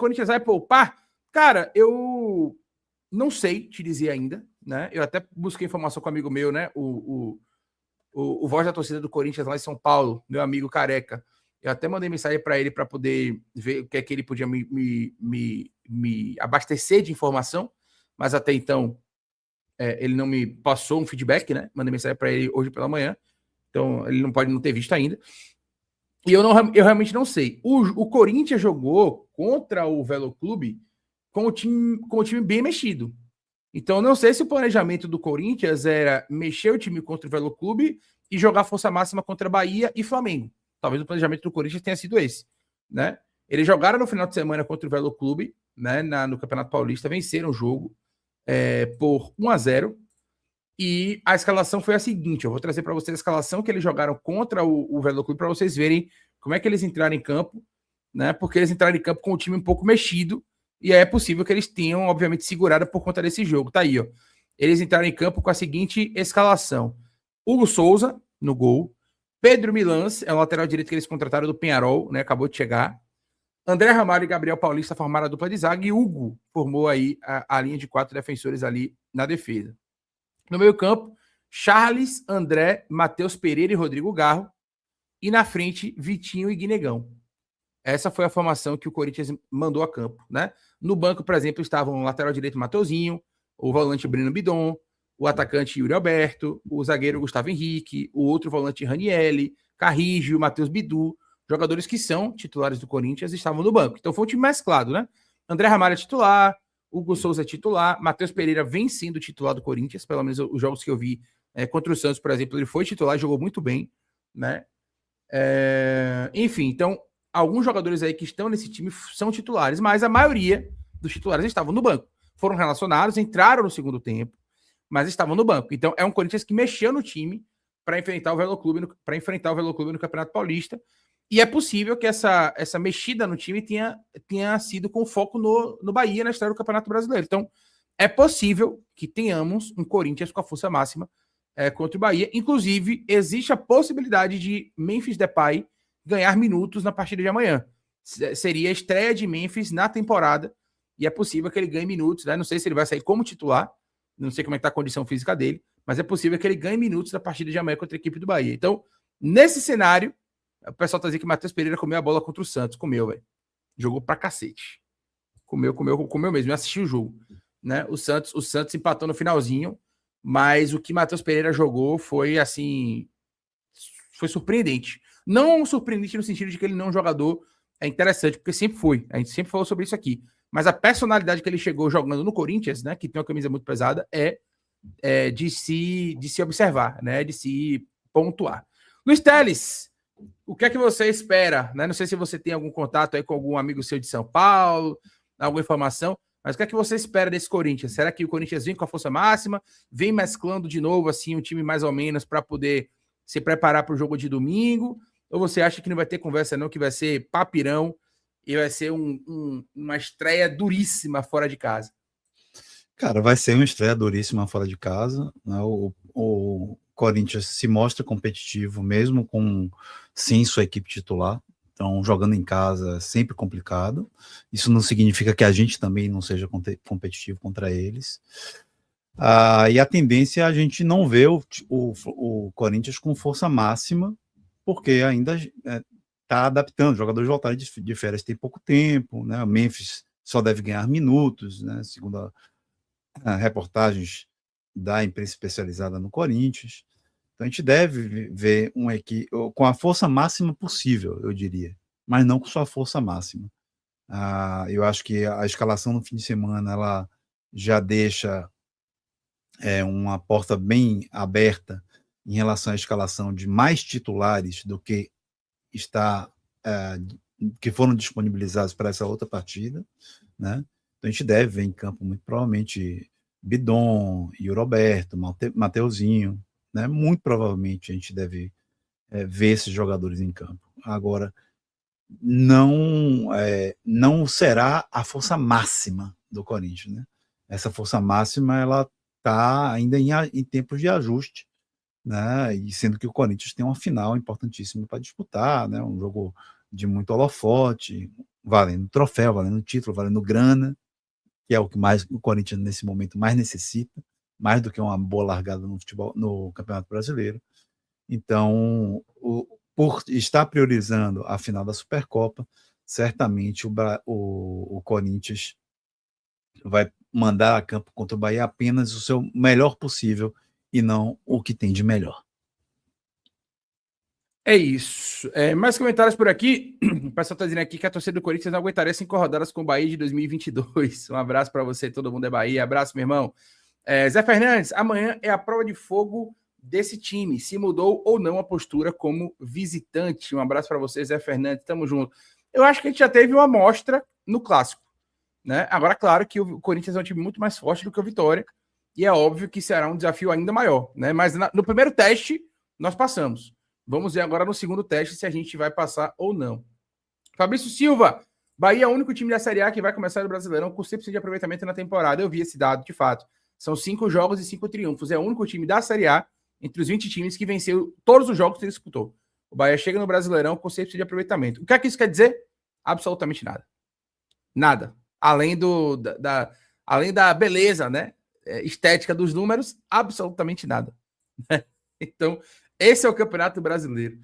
Corinthians vai poupar? Cara, eu não sei te dizer ainda, né? Eu até busquei informação com um amigo meu, né? O voz da torcida do Corinthians lá em São Paulo, meu amigo Careca. Eu até mandei mensagem para ele para poder ver o que é que ele podia me abastecer de informação, mas até então ele não me passou um feedback, né? Mandei mensagem para ele hoje pela manhã, então ele não pode não ter visto ainda. E eu realmente não sei. O Corinthians jogou contra o Velo Clube com o time bem mexido. Então, eu não sei se o planejamento do Corinthians era mexer o time contra o Velo Clube e jogar força máxima contra Bahia e Flamengo. Talvez o planejamento do Corinthians tenha sido esse, né? Eles jogaram no final de semana contra o Velo Clube, né, no Campeonato Paulista, venceram o jogo por 1-0. E a escalação foi a seguinte: eu vou trazer para vocês a escalação que eles jogaram contra o Velo Clube para vocês verem como é que eles entraram em campo, né? Porque eles entraram em campo com o time um pouco mexido e é possível que eles tenham, obviamente, segurado por conta desse jogo. Tá aí, ó. Eles entraram em campo com a seguinte escalação: Hugo Souza no gol, Pedro Milans, é o lateral direito que eles contrataram do Peñarol, né? Acabou de chegar. André Ramalho e Gabriel Paulista formaram a dupla de zaga e Hugo formou aí a linha de 4 defensores ali na defesa. No meio-campo, Charles, André, Matheus Pereira e Rodrigo Garro. E na frente, Vitinho e Guinegão. Essa foi a formação que o Corinthians mandou a campo, né? No banco, por exemplo, estavam o lateral direito Mateuzinho, o volante Breno Bidon, o atacante Yuri Alberto, o zagueiro Gustavo Henrique, o outro volante Ranielli, Carrígio, Matheus Bidu, jogadores que são titulares do Corinthians estavam no banco. Então foi um time mesclado, né? André Ramalho é titular, Hugo Souza é titular, Matheus Pereira vem sendo titular do Corinthians, pelo menos os jogos que eu vi contra o Santos, por exemplo, ele foi titular, jogou muito bem, né? Enfim, então, alguns jogadores aí que estão nesse time são titulares, mas a maioria dos titulares estavam no banco. Foram relacionados, entraram no segundo tempo, mas estavam no banco. Então, é um Corinthians que mexeu no time para enfrentar o Velo Clube no Campeonato Paulista. E é possível que essa mexida no time tenha sido com foco no Bahia na história do Campeonato Brasileiro. Então, é possível que tenhamos um Corinthians com a força máxima contra o Bahia. Inclusive, existe a possibilidade de Memphis Depay ganhar minutos na partida de amanhã. Seria a estreia de Memphis na temporada e é possível que ele ganhe minutos, né? Não sei se ele vai sair como titular, não sei como é que tá a condição física dele, mas é possível que ele ganhe minutos na partida de amanhã contra a equipe do Bahia. Então, nesse cenário, o pessoal tá dizendo que Matheus Pereira comeu a bola contra o Santos. Comeu, velho. Jogou pra cacete. Comeu mesmo. Eu assisti o jogo, né? O Santos empatou no finalzinho, mas o que Matheus Pereira jogou foi, assim, foi surpreendente. Não surpreendente no sentido de que ele não é um jogador interessante, porque sempre foi. A gente sempre falou sobre isso aqui. Mas a personalidade que ele chegou jogando no Corinthians, né? Que tem uma camisa muito pesada, de se observar, né? De se pontuar. Luiz Teles, o que é que você espera? Né? Não sei se você tem algum contato aí com algum amigo seu de São Paulo, alguma informação, mas o que é que você espera desse Corinthians? Será que o Corinthians vem com a força máxima, vem mesclando de novo assim um time mais ou menos para poder se preparar para o jogo de domingo? Ou você acha que não vai ter conversa não, que vai ser papirão e vai ser uma estreia duríssima fora de casa? Cara, vai ser uma estreia duríssima fora de casa, né? O Corinthians se mostra competitivo mesmo sem sua equipe titular. Então, jogando em casa é sempre complicado. Isso não significa que a gente também não seja competitivo contra eles. E a tendência é a gente não ver o Corinthians com força máxima, porque ainda está adaptando. Os jogadores voltaram de férias tem pouco tempo, né? O Memphis só deve ganhar minutos, né? Segundo reportagens da imprensa especializada no Corinthians. Então a gente deve ver uma equipe com a força máxima possível, eu diria, mas não com sua força máxima. Eu acho que a escalação no fim de semana ela já deixa uma porta bem aberta em relação à escalação de mais titulares do que que foram disponibilizados para essa outra partida, né? Então a gente deve ver em campo muito provavelmente Bidon, Yuri Alberto, Mateuzinho, né? Muito provavelmente a gente deve ver esses jogadores em campo. Agora, não será a força máxima do Corinthians, né? Essa força máxima ela está ainda em tempos de ajuste, né? E sendo que o Corinthians tem uma final importantíssima para disputar, né? Um jogo de muito holofote, valendo troféu, valendo título, valendo grana, que é o que mais o Corinthians nesse momento mais necessita, mais do que uma boa largada no futebol, no Campeonato Brasileiro. Então, por estar priorizando a final da Supercopa, certamente o Corinthians vai mandar a campo contra o Bahia apenas o seu melhor possível e não o que tem de melhor. É isso. Mais comentários por aqui. O pessoal está dizendo aqui que a torcida do Corinthians não aguentaria 5 rodadas com o Bahia de 2022. Um abraço para você, todo mundo é Bahia. Abraço, meu irmão. Zé Fernandes, amanhã é a prova de fogo desse time. Se mudou ou não a postura como visitante. Um abraço para você, Zé Fernandes. Tamo junto. Eu acho que a gente já teve uma amostra no Clássico, né? Agora, claro que o Corinthians é um time muito mais forte do que o Vitória. E é óbvio que será um desafio ainda maior, né? Mas no primeiro teste, nós passamos. Vamos ver agora no segundo teste se a gente vai passar ou não. Fabrício Silva, Bahia é o único time da Série A que vai começar no Brasileirão com 100% de aproveitamento na temporada. Eu vi esse dado, de fato. São 5 jogos e 5 triunfos. É o único time da Série A, entre os 20 times, que venceu todos os jogos que ele disputou. O Bahia chega no Brasileirão com 100% de aproveitamento. O que é que isso quer dizer? Absolutamente nada. Nada. Além da beleza, né? Estética dos números, absolutamente nada. Então, esse é o Campeonato Brasileiro.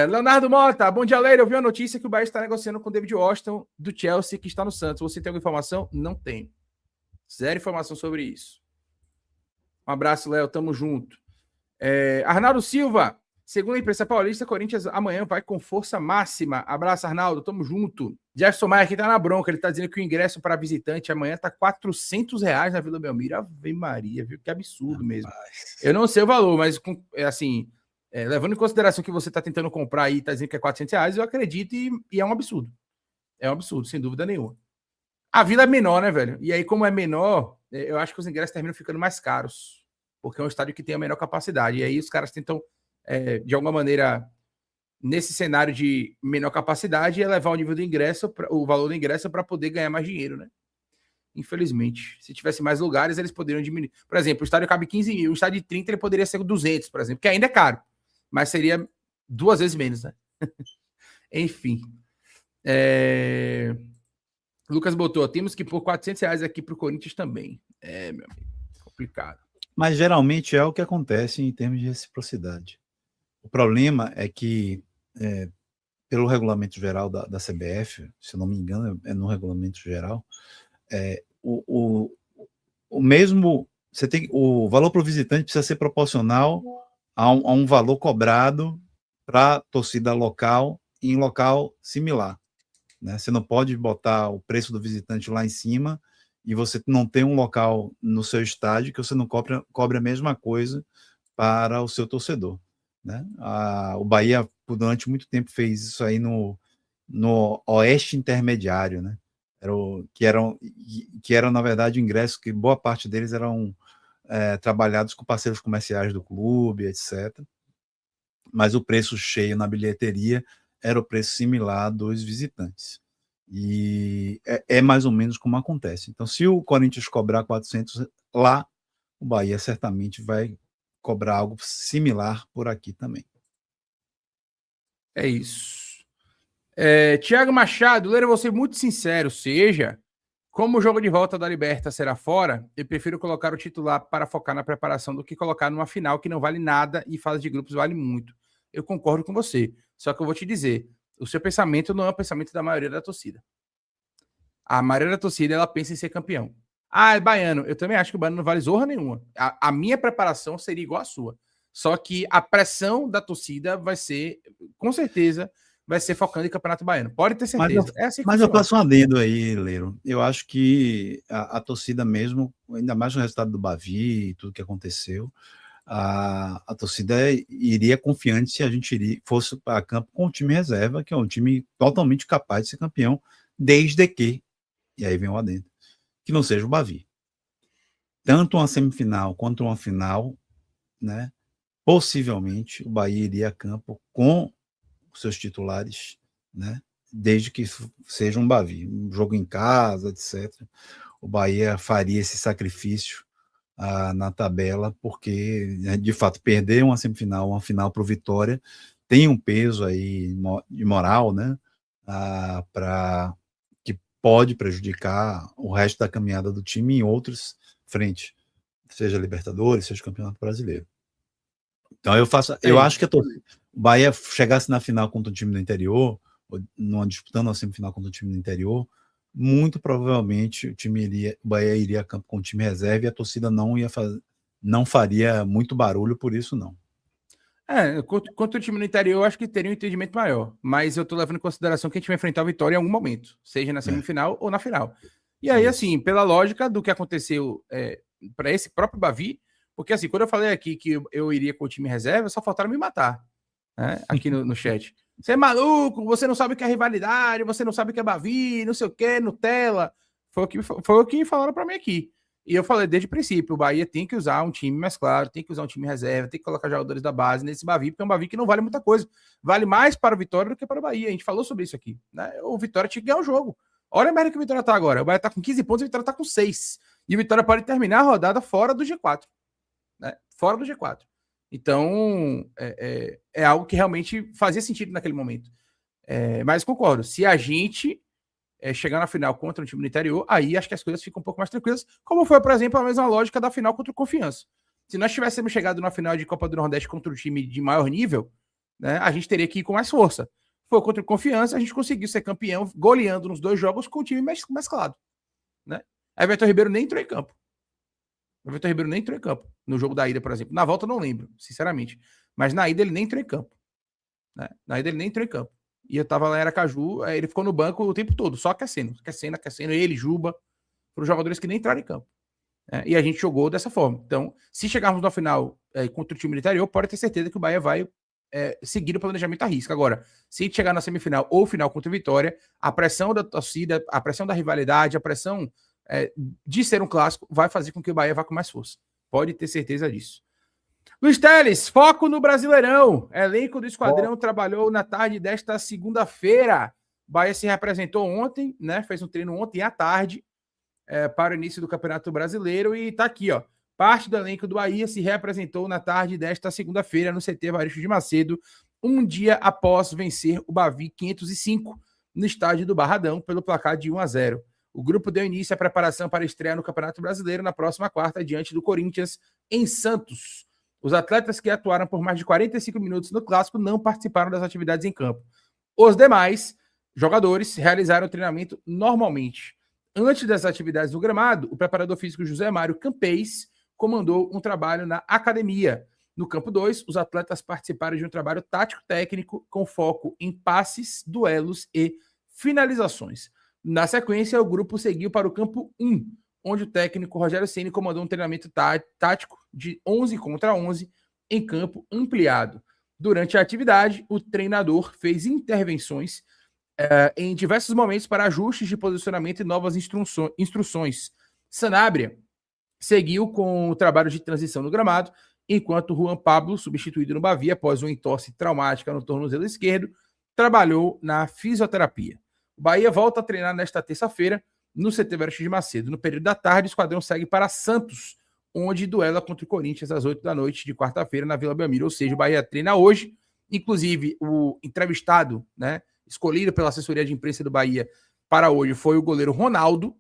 Leonardo Mota, bom dia, Leira. Eu vi a notícia que o Bahia está negociando com o David Washington, do Chelsea, que está no Santos. Você tem alguma informação? Não tenho. Zero informação sobre isso. Um abraço, Léo. Tamo junto. Arnaldo Silva, segundo a imprensa paulista, Corinthians amanhã vai com força máxima. Abraço, Arnaldo. Tamo junto. Jefferson Maia aqui tá na bronca. Ele tá dizendo que o ingresso para visitante amanhã tá R$400 na Vila Belmiro. Ave Maria, viu? Que absurdo mesmo. Eu não sei o valor, mas assim, levando em consideração que você tá tentando comprar aí, tá dizendo que é R$400, eu acredito e é um absurdo. É um absurdo, sem dúvida nenhuma. A Vila é menor, né, velho? E aí, como é menor, eu acho que os ingressos terminam ficando mais caros, porque é um estádio que tem a menor capacidade. E aí os caras tentam, de alguma maneira, nesse cenário de menor capacidade, elevar o nível do ingresso, o valor do ingresso para poder ganhar mais dinheiro, né? Infelizmente. Se tivesse mais lugares, eles poderiam diminuir. Por exemplo, o estádio cabe 15 mil, o estádio de 30 ele poderia ser 200, por exemplo, que ainda é caro, mas seria 2 vezes menos, né? Enfim. Lucas botou, temos que pôr R$400 aqui para o Corinthians também. Meu amigo, complicado. Mas geralmente é o que acontece em termos de reciprocidade. O problema é que, pelo regulamento geral da CBF, se eu não me engano, é no regulamento geral, o mesmo, o valor para o visitante precisa ser proporcional a um valor cobrado para a torcida local em local similar. Né? Você não pode botar o preço do visitante lá em cima e você não tem um local no seu estádio que você não cobre a mesma coisa para o seu torcedor. Né? O Bahia, durante muito tempo, fez isso aí no Oeste Intermediário, né? Que eram, na verdade, ingressos que boa parte deles eram trabalhados com parceiros comerciais do clube, etc. Mas o preço cheio na bilheteria era o preço similar dos visitantes. E é mais ou menos como acontece. Então, se o Corinthians cobrar 400 lá, o Bahia certamente vai cobrar algo similar por aqui também. É isso. Tiago Machado, Leira, vou ser muito sincero, seja, como o jogo de volta da Liberta será fora, eu prefiro colocar o titular para focar na preparação do que colocar numa final que não vale nada e fase de grupos vale muito. Eu concordo com você, só que eu vou te dizer, o seu pensamento não é o pensamento da maioria da torcida. A maioria da torcida, ela pensa em ser campeão. É baiano. Eu também acho que o baiano não vale zorra nenhuma. A minha preparação seria igual à sua. Só que a pressão da torcida vai ser, com certeza, vai ser focando em Campeonato Baiano. Pode ter certeza. Mas eu faço um adendo aí, Leiro. Eu acho que a torcida mesmo, ainda mais no resultado do Bavi e tudo que aconteceu, a torcida iria confiante se a gente fosse para campo com o time reserva, que é um time totalmente capaz de ser campeão, desde que, e aí vem o adendo, que não seja o Bavi. Tanto uma semifinal quanto uma final, né? Possivelmente o Bahia iria a campo com os seus titulares, né? Desde que seja um Bavi, um jogo em casa, etc. O Bahia faria esse sacrifício na tabela, porque, de fato, perder uma semifinal, uma final para o Vitória, tem um peso aí de moral, né? Para pode prejudicar o resto da caminhada do time em outras frentes, seja Libertadores, seja Campeonato Brasileiro. Então eu acho que o Bahia chegasse na final contra o time do interior, disputando a semifinal contra o time do interior, muito provavelmente o Bahia iria a campo com o time reserva e a torcida não faria muito barulho por isso, não. Contra o time no interior, eu acho que teria um entendimento maior. Mas eu tô levando em consideração que a gente vai enfrentar a Vitória em algum momento, seja na semifinal ou na final. E aí, assim, pela lógica do que aconteceu para esse próprio Bavi, porque assim, quando eu falei aqui que eu iria com o time reserva, só faltaram me matar, né? Aqui no chat. Você é maluco, você não sabe o que é rivalidade, você não sabe o que é Bavi, não sei o que, Nutella. Foi o que falaram para mim aqui. E eu falei desde o princípio, o Bahia tem que usar um time mais claro, tem que usar um time reserva, tem que colocar jogadores da base nesse Bavi, porque é um Bavi que não vale muita coisa. Vale mais para o Vitória do que para o Bahia. A gente falou sobre isso aqui, né? O Vitória tinha que ganhar o jogo. Olha a merda que o Vitória tá agora. O Bahia tá com 15 pontos e o Vitória tá com 6. E o Vitória pode terminar a rodada fora do G4. Né? Fora do G4. Então, é algo que realmente fazia sentido naquele momento. Mas concordo, se a gente chegar na final contra um time do interior, aí acho que as coisas ficam um pouco mais tranquilas, como foi, por exemplo, a mesma lógica da final contra o Confiança. Se nós tivéssemos chegado na final de Copa do Nordeste contra um time de maior nível, né, a gente teria que ir com mais força. Foi contra o Confiança, a gente conseguiu ser campeão, goleando nos 2 jogos com o time mesclado. Né? Everton Ribeiro nem entrou em campo. O Everton Ribeiro nem entrou em campo. No jogo da ida, por exemplo. Na volta eu não lembro, sinceramente. Mas na ida ele nem entrou em campo. Né? Na ida ele nem entrou em campo. E eu tava lá em Aracaju, ele ficou no banco o tempo todo, só aquecendo. Ele, Juba, para os jogadores que nem entraram em campo. E a gente jogou dessa forma. Então, se chegarmos na final contra o time do interior, pode ter certeza que o Bahia vai seguir o planejamento à risca. Agora, se a gente chegar na semifinal ou final contra o Vitória, a pressão da torcida, a pressão da rivalidade, a pressão de ser um clássico, vai fazer com que o Bahia vá com mais força. Pode ter certeza disso. Luiz Teles, foco no Brasileirão. Elenco do Esquadrão trabalhou na tarde desta segunda-feira. Bahia se representou ontem, né? Fez um treino ontem à tarde para o início do Campeonato Brasileiro e tá aqui, ó. Parte do elenco do Bahia se representou na tarde desta segunda-feira no CT Evaristo de Macedo, um dia após vencer o Bavi 505 no estádio do Barradão pelo placar de 1-0. O grupo deu início à preparação para a estreia no Campeonato Brasileiro na próxima quarta, diante do Corinthians, em Santos. Os atletas que atuaram por mais de 45 minutos no Clássico não participaram das atividades em campo. Os demais jogadores realizaram o treinamento normalmente. Antes das atividades no gramado, o preparador físico José Mário Campês comandou um trabalho na academia. No campo 2, os atletas participaram de um trabalho tático-técnico com foco em passes, duelos e finalizações. Na sequência, o grupo seguiu para o campo 1, onde o técnico Rogério Ceni comandou um treinamento tático de 11 contra 11 em campo ampliado. Durante a atividade, o treinador fez intervenções em diversos momentos para ajustes de posicionamento e novas instruções. Sanabria seguiu com o trabalho de transição no gramado, enquanto Juan Pablo, substituído no Bavi após uma entorse traumática no tornozelo esquerdo, trabalhou na fisioterapia. O Bahia volta a treinar nesta terça-feira no CT Evaristo de Macedo. No período da tarde, o esquadrão segue para Santos, onde duela contra o Corinthians às 8 da noite de quarta-feira na Vila Belmiro. Ou seja, o Bahia treina hoje. Inclusive, o entrevistado, né, escolhido pela assessoria de imprensa do Bahia para hoje foi o goleiro Ronaldo,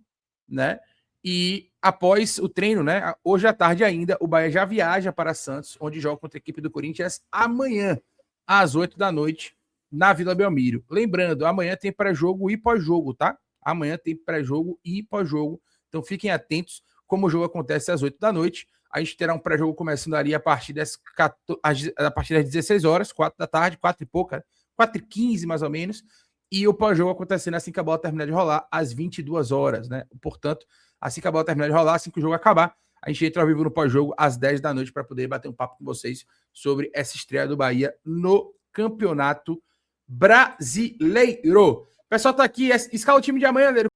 né? E após o treino, né, hoje à tarde ainda, o Bahia já viaja para Santos, onde joga contra a equipe do Corinthians amanhã, às 8 da noite, na Vila Belmiro. Lembrando, amanhã tem pré-jogo e pós-jogo, tá? Amanhã tem pré-jogo e pós-jogo. Então fiquem atentos como o jogo acontece às 8 da noite. A gente terá um pré-jogo começando ali a partir das 16 horas, 4 da tarde, 4 e pouca, 4h15 mais ou menos. E o pós-jogo acontecendo assim que a bola terminar de rolar, às 22 horas, né? Portanto, assim que a bola terminar de rolar, assim que o jogo acabar, a gente entra ao vivo no pós-jogo às 10 da noite para poder bater um papo com vocês sobre essa estreia do Bahia no Campeonato Brasileiro. O pessoal tá aqui, escala o time de amanhã, Leiro.